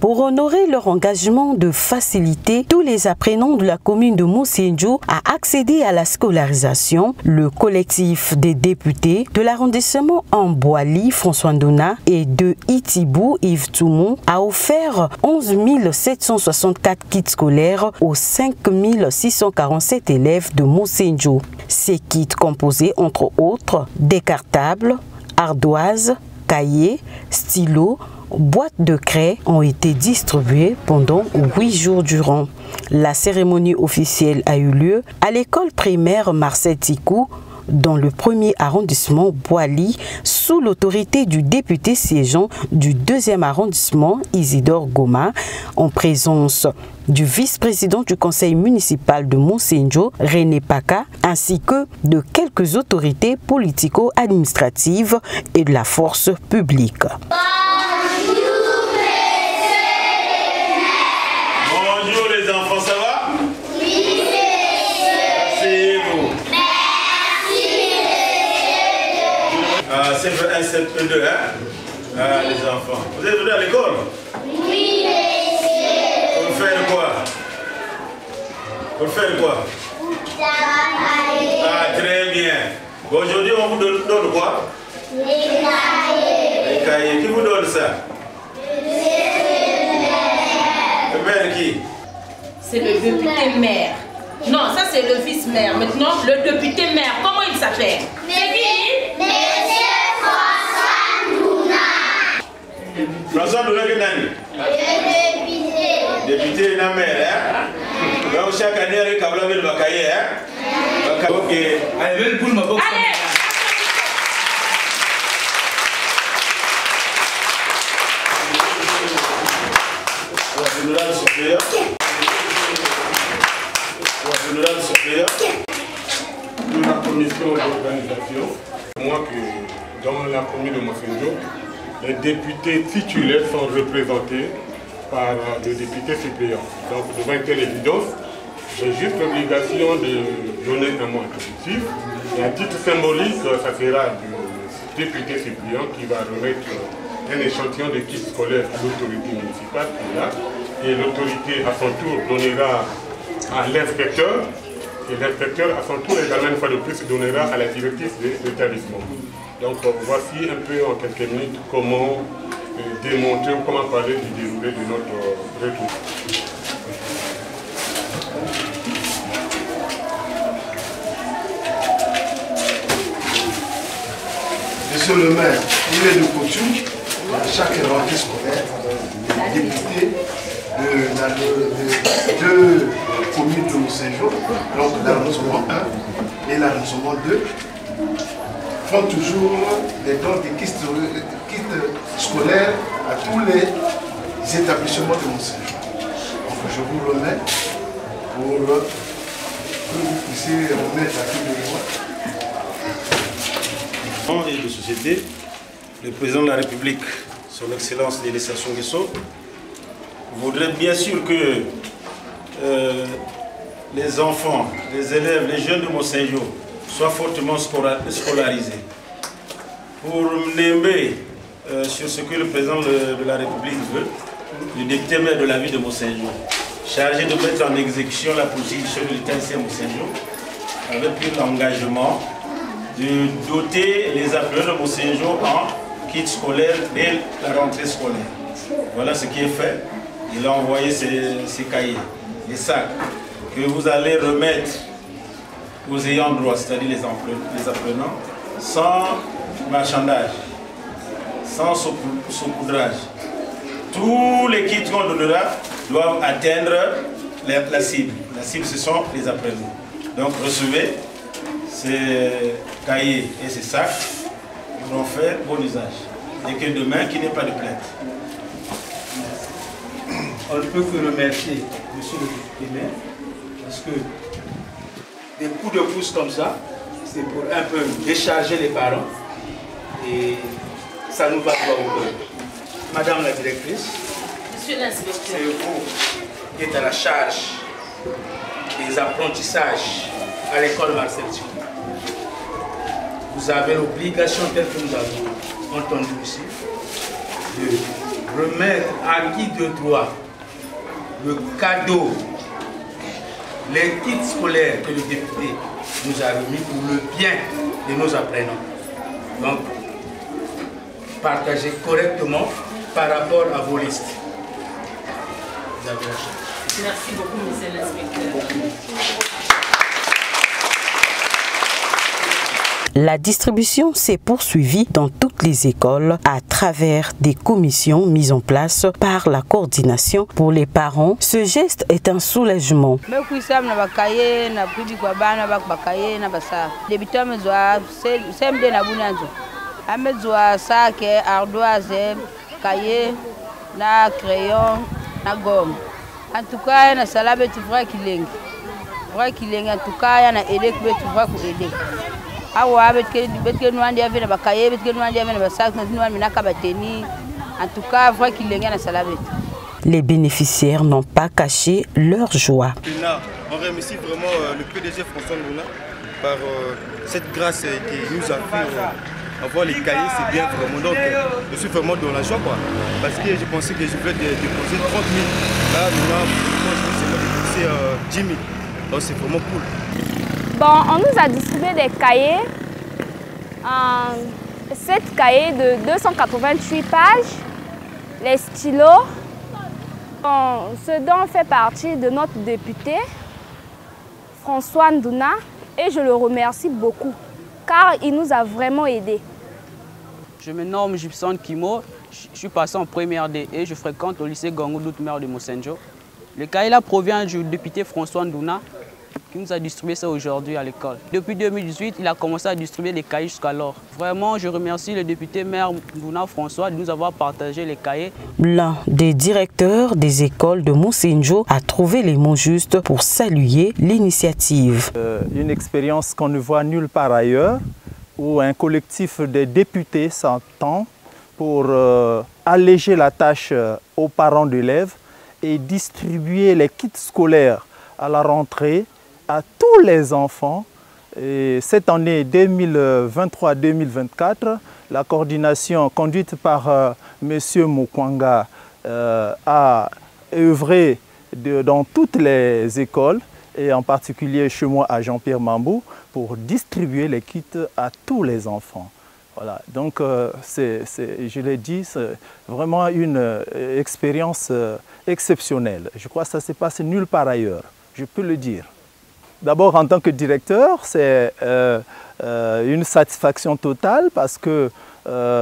Pour honorer leur engagement de faciliter tous les apprenants de la commune de Moussenjo à accéder à la scolarisation, le collectif des députés de l'arrondissement Amboali, François Ndona, et de Itibou, Yves Toumon, a offert 11 764 kits scolaires aux 5 647 élèves de Moussenjo. Ces kits composés entre autres des cartables, ardoises, cahiers, stylos, boîtes de craie ont été distribuées pendant 8 jours durant. La cérémonie officielle a eu lieu à l'école primaire Marcel Tikou, dans le 1er arrondissement Boali, sous l'autorité du député siégeant du 2e arrondissement Isidore Goma, en présence du vice-président du conseil municipal de Moussenjo, René Paka, ainsi que de quelques autorités politico-administratives et de la force publique. Bonjour les enfants, ça va? Oui, asseyez-vous. Merci. CFE1, CFE2, hein? Les enfants. Vous êtes venus à l'école? Oui, monsieur. Pour faire quoi? Pour faire quoi? Ah, très bien. Aujourd'hui, on vous donne quoi? Les cahiers. Les cahiers. Qui vous donne ça? Le maire qui? C'est le député maire. Non, ça c'est le vice-maire. Maintenant, le député maire, comment il s'appelle? Monsieur François Ndouna. François Ndouna, qui est Le député. député na maire, hein? Donc chaque année, il y a un cahier, hein? Ok. Allez, pour ma boxe. Allez! Nous, la commission d'organisation, moi que dans la commune de Moussenjo, les députés titulaires sont représentés par le député suppléant. Donc devant une telle évidence, j'ai juste l'obligation de donner un mot introductif. Et à titre symbolique, ça sera du député suppléant qui va remettre un échantillon de kits scolaires à l'autorité municipale qui est là. Et l'autorité à son tour donnera à l'inspecteur. Et l'inspecteur à son tour également une fois de plus donnera à la directrice de l'établissement. Donc voici un peu en quelques minutes comment démontrer ou comment parler du déroulé de notre retour. Monsieur le maire, il est de coutume, à chaque rentrée scolaire, député de deux communes de Moussenjo, donc l'arrondissement 1 et l'arrondissement 2, font toujours des dons de kits scolaires à tous les établissements de Moussenjo. Donc je vous remets pour que vous puissiez remettre à tous les mois. Et de société, le président de la République, son Excellence Dédé Sassou Nguesso, voudrait bien sûr que les enfants, les élèves, les jeunes de Moussenjo soient fortement scolarisés. Pour m'aimer sur ce que le président de la République veut, le député maire de la ville de Moussenjo, chargé de mettre en exécution la politique de l'État ici à Moussenjo, avait pris l'engagement de doter les apprenants de Moussenjo en kits scolaires dès la rentrée scolaire. Voilà ce qui est fait. Il a envoyé ces cahiers, les sacs, que vous allez remettre aux ayants droit, c'est-à-dire les apprenants, sans marchandage, sans saupoudrage. Tous les kits qu'on donnera doivent atteindre la cible. La cible, ce sont les apprenants. Donc recevez ces cahiers et ces sacs pour en faire bon usage. Et que demain, qu'il n'y ait pas de plainte. On ne peut que remercier monsieur le député maire, parce que des coups de pouce comme ça, c'est pour un peu décharger les parents et ça nous va droit au cœur. Madame la directrice, Monsieur l'inspecteur, c'est vous qui êtes à la charge des apprentissages à l'école Marcel Tikou. Vous avez l'obligation, telle que nous avons entendu ici, de remettre à qui de droit le cadeau, les kits scolaires que le député nous a remis pour le bien de nos apprenants. Donc, partagez correctement par rapport à vos listes. Vous avez la chance. Merci beaucoup, monsieur l'inspecteur. La distribution s'est poursuivie dans toutes les écoles à travers des commissions mises en place par la coordination pour les parents. Ce geste est un soulagement. En tout cas, na salabe tu vois qu'il est. Vrai qu'il est en tout cas, na aider que tu vois qu'il aider. Awa bet que nous andi avec na bakaye, bet que nous andi avec na basak, nous andi na kabateni. En tout cas, vrai qu'il est na salabe. Les bénéficiaires n'ont pas caché leur joie. Là, on remercie vraiment le PDG François Ndouna par cette grâce qui nous a fait avoir les cahiers, c'est bien vraiment. Donc, je suis vraiment dans la joie, quoi. Parce que je pensais que je voulais déposer 30 000. Là, maintenant, je vais déposer 10 000. Donc, c'est vraiment cool. Bon, on nous a distribué des cahiers. 7 cahiers de 288 pages, les stylos. Bon, ce dont fait partie de notre député, François Ndouna, et je le remercie beaucoup, car il nous a vraiment aidés. Je me nomme Gibson Kimo, je suis passé en première D et je fréquente au lycée Gongo d'Outmer de Mosenjo. Le cahier là provient du député François Ndouna qui nous a distribué ça aujourd'hui à l'école. Depuis 2018, il a commencé à distribuer les cahiers jusqu'alors. Vraiment, je remercie le député maire Ndouna François de nous avoir partagé les cahiers. L'un des directeurs des écoles de Mosenjo a trouvé les mots justes pour saluer l'initiative. Une expérience qu'on ne voit nulle part ailleurs, où un collectif de députés s'entend pour alléger la tâche aux parents d'élèves et distribuer les kits scolaires à la rentrée à tous les enfants. Et cette année 2023-2024, la coordination conduite par M. Mukwanga a œuvré dans toutes les écoles et en particulier chez moi à Jean-Pierre Mambou pour distribuer les kits à tous les enfants. Voilà. Donc, je l'ai dit, c'est vraiment une expérience exceptionnelle. Je crois que ça ne s'est passé nulle part ailleurs, je peux le dire. D'abord, en tant que directeur, c'est une satisfaction totale parce que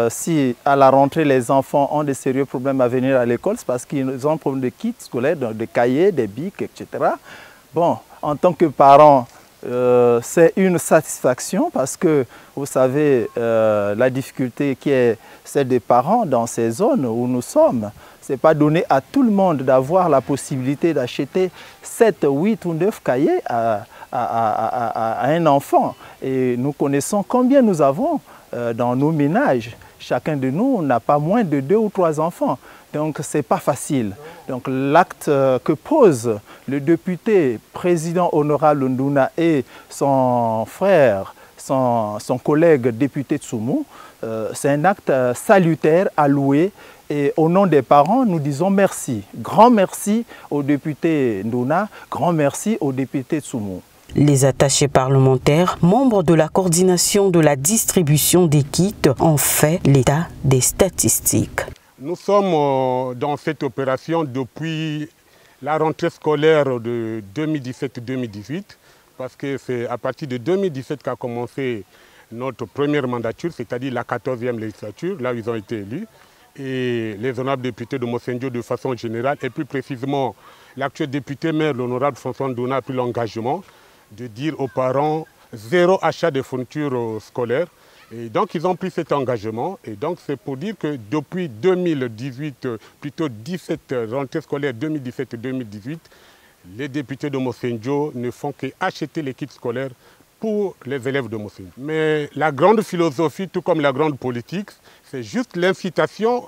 si à la rentrée, les enfants ont de sérieux problèmes à venir à l'école, c'est parce qu'ils ont un problème de kits scolaires, de cahiers, des bics, etc. Bon, en tant que parent, c'est une satisfaction parce que, vous savez, la difficulté qui est celle des parents dans ces zones où nous sommes, ce n'est pas donné à tout le monde d'avoir la possibilité d'acheter 7, 8 ou 9 cahiers à un enfant. Et nous connaissons combien nous avons dans nos ménages. Chacun de nous n'a pas moins de 2 ou 3 enfants. Donc, ce n'est pas facile. Donc, l'acte que pose le député président honorable Ndouna et son frère, son collègue député Tsoumou, c'est un acte salutaire à louer. Et au nom des parents, nous disons merci. Grand merci au député Ndouna, grand merci au député Tsoumou. Les attachés parlementaires, membres de la coordination de la distribution des kits, ont fait l'état des statistiques. Nous sommes dans cette opération depuis la rentrée scolaire de 2017-2018, parce que c'est à partir de 2017 qu'a commencé notre première mandature, c'est-à-dire la 14e législature, là où ils ont été élus. Et les honorables députés de Mosenjo de façon générale, et plus précisément l'actuel député maire, l'honorable François Ndouna, a pris l'engagement de dire aux parents 0 achat de fournitures scolaires. Et donc ils ont pris cet engagement. Et donc c'est pour dire que depuis 2018, plutôt 17 rentrées scolaires 2017-2018, les députés de Mosenjo ne font qu'acheter les kits scolaires pour les élèves de Mosenjo. Mais la grande philosophie, tout comme la grande politique, c'est juste l'incitation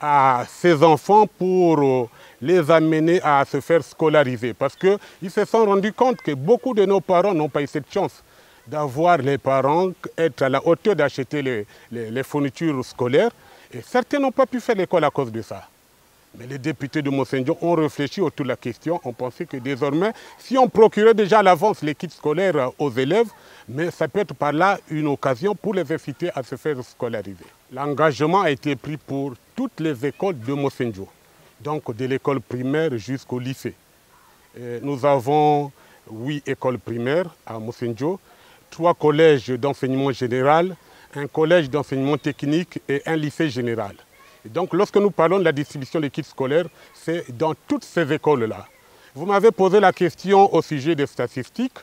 à ces enfants pour les amener à se faire scolariser. Parce qu'ils se sont rendus compte que beaucoup de nos parents n'ont pas eu cette chance d'avoir les parents être à la hauteur d'acheter les fournitures scolaires. Et certains n'ont pas pu faire l'école à cause de ça. Mais les députés de Mossénjo ont réfléchi autour de la question. On pensait que désormais, si on procurait déjà à l'avance les kits scolaires aux élèves, mais ça peut être par là une occasion pour les inciter à se faire scolariser. L'engagement a été pris pour toutes les écoles de Mossénjo, donc de l'école primaire jusqu'au lycée. Nous avons 8 écoles primaires à Mossénjo, 3 collèges d'enseignement général, un collège d'enseignement technique et un lycée général. Et donc lorsque nous parlons de la distribution des kits scolaires, c'est dans toutes ces écoles-là. Vous m'avez posé la question au sujet des statistiques,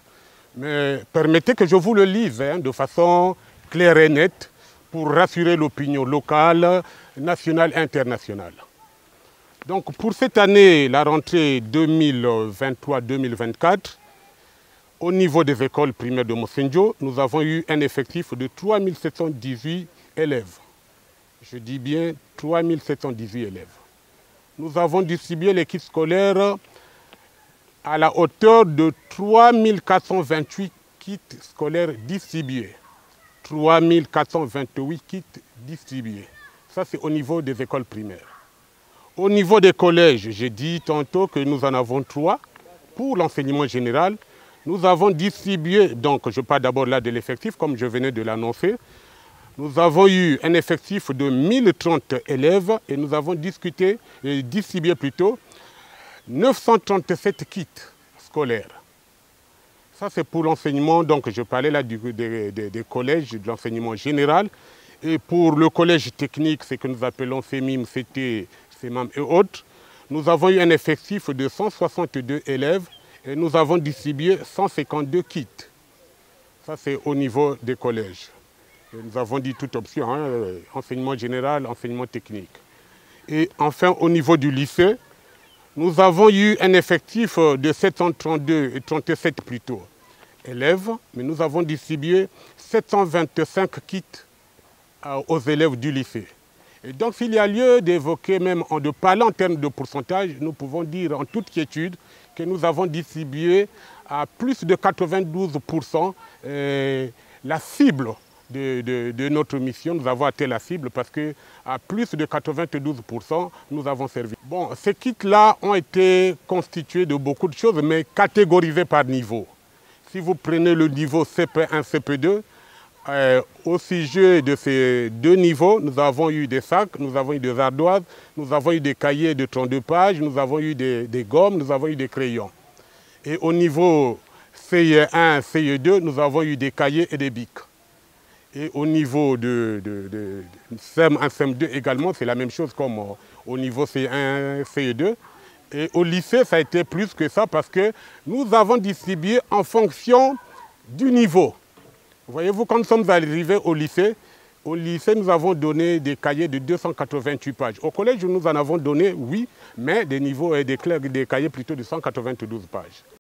mais permettez que je vous le lise de façon claire et nette pour rassurer l'opinion locale, nationale et internationale. Donc pour cette année, la rentrée 2023-2024, au niveau des écoles primaires de Mossénjo, nous avons eu un effectif de 3718 élèves. Je dis bien 3718 élèves. Nous avons distribué les kits scolaires à la hauteur de 3428 kits scolaires distribués. 3428 kits distribués. Ça, c'est au niveau des écoles primaires. Au niveau des collèges, j'ai dit tantôt que nous en avons 3 pour l'enseignement général. Nous avons distribué, donc je parle d'abord là de l'effectif, comme je venais de l'annoncer. Nous avons eu un effectif de 1030 élèves et nous avons distribué 937 kits scolaires. Ça, c'est pour l'enseignement, donc je parlais là des collèges, de l'enseignement général. Et pour le collège technique, ce que nous appelons FEMIM, CT, CEMAM et autres, nous avons eu un effectif de 162 élèves et nous avons distribué 152 kits. Ça, c'est au niveau des collèges. Et nous avons dit toute option, enseignement général, enseignement technique. Et enfin, au niveau du lycée, nous avons eu un effectif de 737 plutôt élèves, mais nous avons distribué 725 kits aux élèves du lycée. Et donc, s'il y a lieu d'évoquer, même de parler en termes de pourcentage, nous pouvons dire en toute quiétude que nous avons distribué à plus de 92% la cible de notre mission. Nous avons atteint la cible parce qu'à plus de 92%, nous avons servi. Bon, ces kits-là ont été constitués de beaucoup de choses, mais catégorisés par niveau. Si vous prenez le niveau CP1, CP2, au sujet de ces 2 niveaux, nous avons eu des sacs, nous avons eu des ardoises, nous avons eu des cahiers de 32 pages, nous avons eu des gommes, nous avons eu des crayons. Et au niveau CE1, CE2, nous avons eu des cahiers et des bics. Et au niveau de CEM1, CEM2 également, c'est la même chose comme au niveau CE1, CE2. Et au lycée, ça a été plus que ça parce que nous avons distribué en fonction du niveau. Voyez-vous, quand nous sommes arrivés au lycée, nous avons donné des cahiers de 288 pages. Au collège, nous en avons donné, oui, mais des niveaux et des cahiers plutôt de 192 pages.